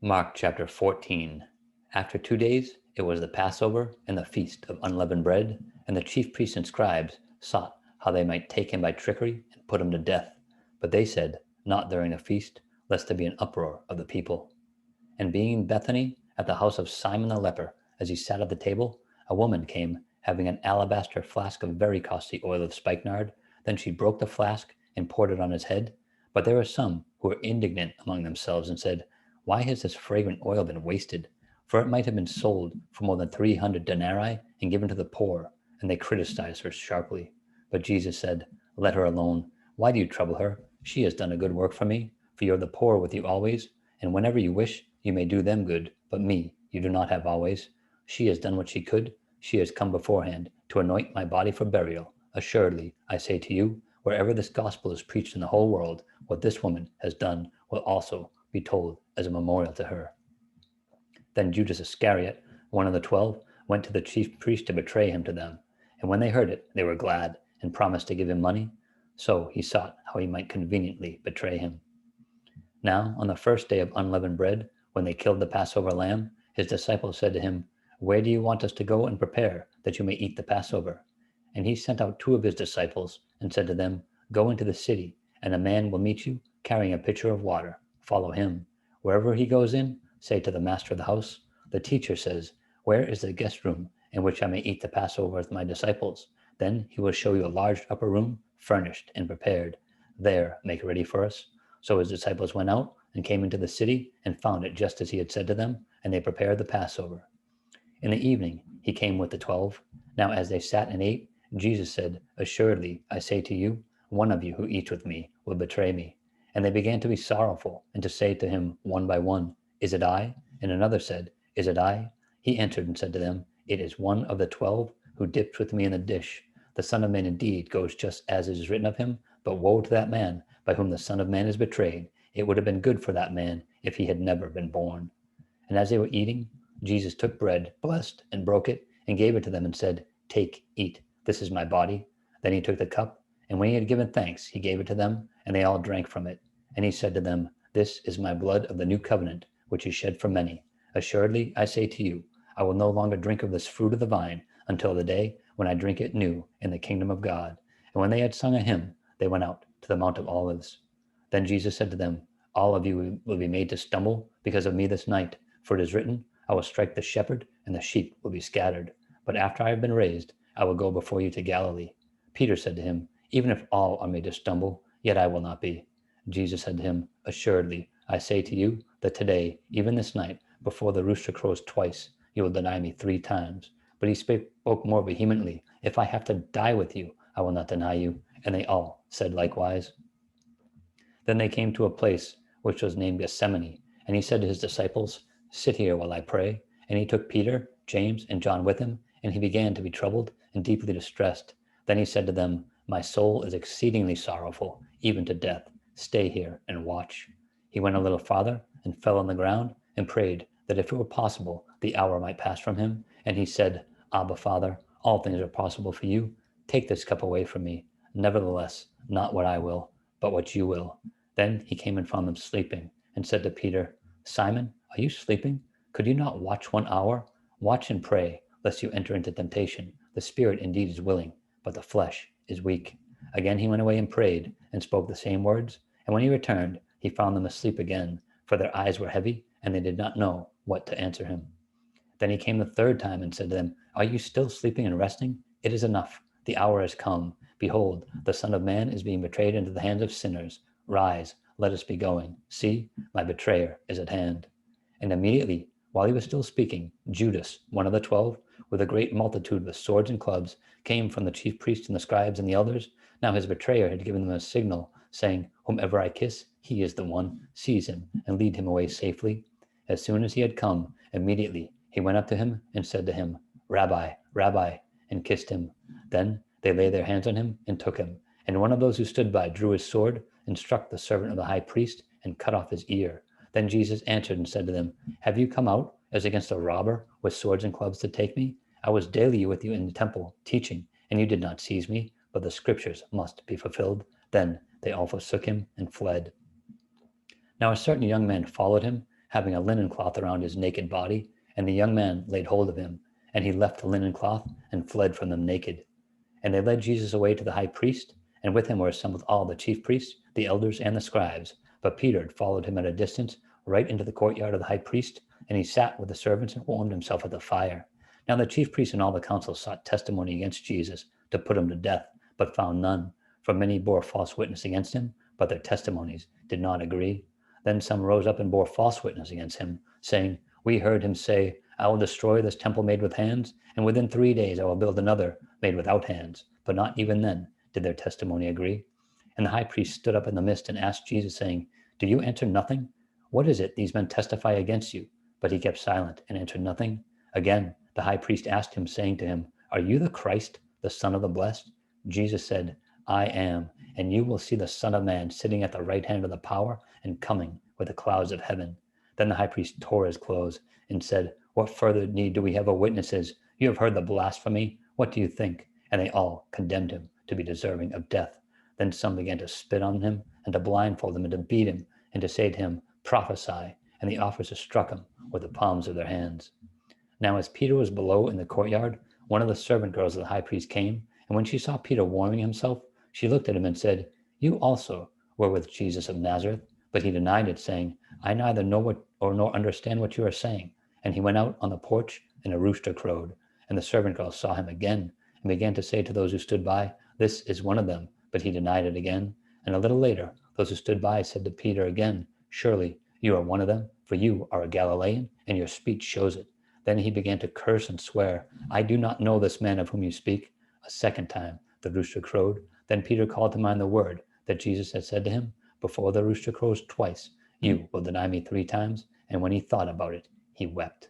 Mark chapter 14. After 2 days, it was the Passover and the feast of unleavened bread, and the chief priests and scribes sought how they might take him by trickery and put him to death. But they said, not during the feast, lest there be an uproar of the people. And being in Bethany, at the house of Simon the leper, as he sat at the table, a woman came, having an alabaster flask of very costly oil of spikenard. Then she broke the flask and poured it on his head. But there were some who were indignant among themselves and said, why has this fragrant oil been wasted? For it might have been sold for more than 300 denarii and given to the poor. And they criticized her sharply. But Jesus said, let her alone. Why do you trouble her? She has done a good work for me, for you have the poor with you always, and whenever you wish, you may do them good, but me you do not have always. She has done what she could. She has come beforehand to anoint my body for burial. Assuredly, I say to you, wherever this gospel is preached in the whole world, what this woman has done will also be told as a memorial to her. Then Judas Iscariot, one of the 12, went to the chief priests to betray him to them. And when they heard it, they were glad and promised to give him money. So he sought how he might conveniently betray him. Now, on the first day of unleavened bread, when they killed the Passover lamb, his disciples said to him, where do you want us to go and prepare, that you may eat the Passover? And he sent out 2 of his disciples and said to them, go into the city, and a man will meet you carrying a pitcher of water. Follow him. Wherever he goes in, say to the master of the house, the teacher says, where is the guest room in which I may eat the Passover with my disciples? Then he will show you a large upper room, furnished and prepared. There make ready for us. So his disciples went out and came into the city and found it just as he had said to them, and they prepared the Passover. In the evening he came with the 12. Now as they sat and ate, Jesus said, assuredly, I say to you, one of you who eats with me will betray me. And they began to be sorrowful, and to say to him one by one, is it I? And another said, is it I? He answered and said to them, it is one of the 12 who dips with me in the dish. The Son of Man indeed goes just as it is written of him, but woe to that man by whom the Son of Man is betrayed. It would have been good for that man if he had never been born. And as they were eating, Jesus took bread, blessed, and broke it, and gave it to them and said, take, eat, this is my body. Then he took the cup, and when he had given thanks, he gave it to them, and they all drank from it. And he said to them, this is my blood of the new covenant, which is shed for many. Assuredly, I say to you, I will no longer drink of this fruit of the vine until the day when I drink it new in the kingdom of God. And when they had sung a hymn, they went out to the Mount of Olives. Then Jesus said to them, all of you will be made to stumble because of me this night, for it is written, I will strike the shepherd, and the sheep will be scattered. But after I have been raised, I will go before you to Galilee. Peter said to him, even if all are made to stumble, yet I will not be. Jesus said to him, assuredly, I say to you that today, even this night, before the rooster crows twice, you will deny me 3 times. But he spoke more vehemently, if I have to die with you, I will not deny you. And they all said likewise. Then they came to a place which was named Gethsemane, and he said to his disciples, sit here while I pray. And he took Peter, James, and John with him, and he began to be troubled and deeply distressed. Then he said to them, my soul is exceedingly sorrowful, even to death. Stay here and watch. He went a little farther and fell on the ground and prayed that if it were possible, the hour might pass from him. And he said, Abba, Father, all things are possible for you. Take this cup away from me. Nevertheless, not what I will, but what you will. Then he came and found them sleeping and said to Peter, Simon, are you sleeping? Could you not watch 1 hour? Watch and pray, lest you enter into temptation. The spirit indeed is willing, but the flesh is weak. Again he went away and prayed and spoke the same words. And when he returned, he found them asleep again, for their eyes were heavy, and they did not know what to answer him. Then he came the 3rd time and said to them, are you still sleeping and resting? It is enough. The hour has come. Behold, the Son of Man is being betrayed into the hands of sinners. Rise, let us be going. See, my betrayer is at hand. And immediately, while he was still speaking, Judas, one of the 12, with a great multitude with swords and clubs, came from the chief priests and the scribes and the elders. Now his betrayer had given them a signal, saying, whomever I kiss, he is the one. Seize him and lead him away safely. As soon as he had come, immediately he went up to him and said to him, Rabbi, Rabbi, and kissed him. Then they laid their hands on him and took him. And one of those who stood by drew his sword and struck the servant of the high priest and cut off his ear. Then Jesus answered and said to them, have you come out as against a robber with swords and clubs to take me? I was daily with you in the temple teaching, and you did not seize me, but the scriptures must be fulfilled. Then they all forsook him and fled. Now a certain young man followed him, having a linen cloth around his naked body. And the young man laid hold of him, and he left the linen cloth and fled from them naked. And they led Jesus away to the high priest, and with him were assembled all the chief priests, the elders, and the scribes. But Peter had followed him at a distance, right into the courtyard of the high priest, and he sat with the servants and warmed himself at the fire. Now the chief priests and all the council sought testimony against Jesus to put him to death, but found none. For many bore false witness against him, but their testimonies did not agree. Then some rose up and bore false witness against him, saying, We heard him say, I will destroy this temple made with hands, and within 3 days I will build another made without hands. But not even then did their testimony agree. And the high priest stood up in the midst and asked Jesus, saying, Do you answer nothing? What is it these men testify against you? But he kept silent and answered nothing. Again, the high priest asked him, saying to him, Are you the Christ, the Son of the Blessed? Jesus said, I am, and you will see the Son of Man sitting at the right hand of the power and coming with the clouds of heaven. Then the high priest tore his clothes and said, What further need do we have of witnesses? You have heard the blasphemy. What do you think? And they all condemned him to be deserving of death. Then some began to spit on him and to blindfold him and to beat him and to say to him, Prophesy. And the officers struck him with the palms of their hands. Now as Peter was below in the courtyard, one of the servant girls of the high priest came, and when she saw Peter warming himself, she looked at him and said, You also were with Jesus of Nazareth. But he denied it, saying, I neither know what or nor understand what you are saying. And he went out on the porch, and a rooster crowed. And the servant girl saw him again, and began to say to those who stood by, This is one of them. But he denied it again. And a little later, those who stood by said to Peter again, Surely you are one of them, for you are a Galilean, and your speech shows it. Then he began to curse and swear, I do not know this man of whom you speak. A second time the rooster crowed. Then Peter called to mind the word that Jesus had said to him, Before the rooster crows twice, you will deny me 3 times. And when he thought about it, he wept.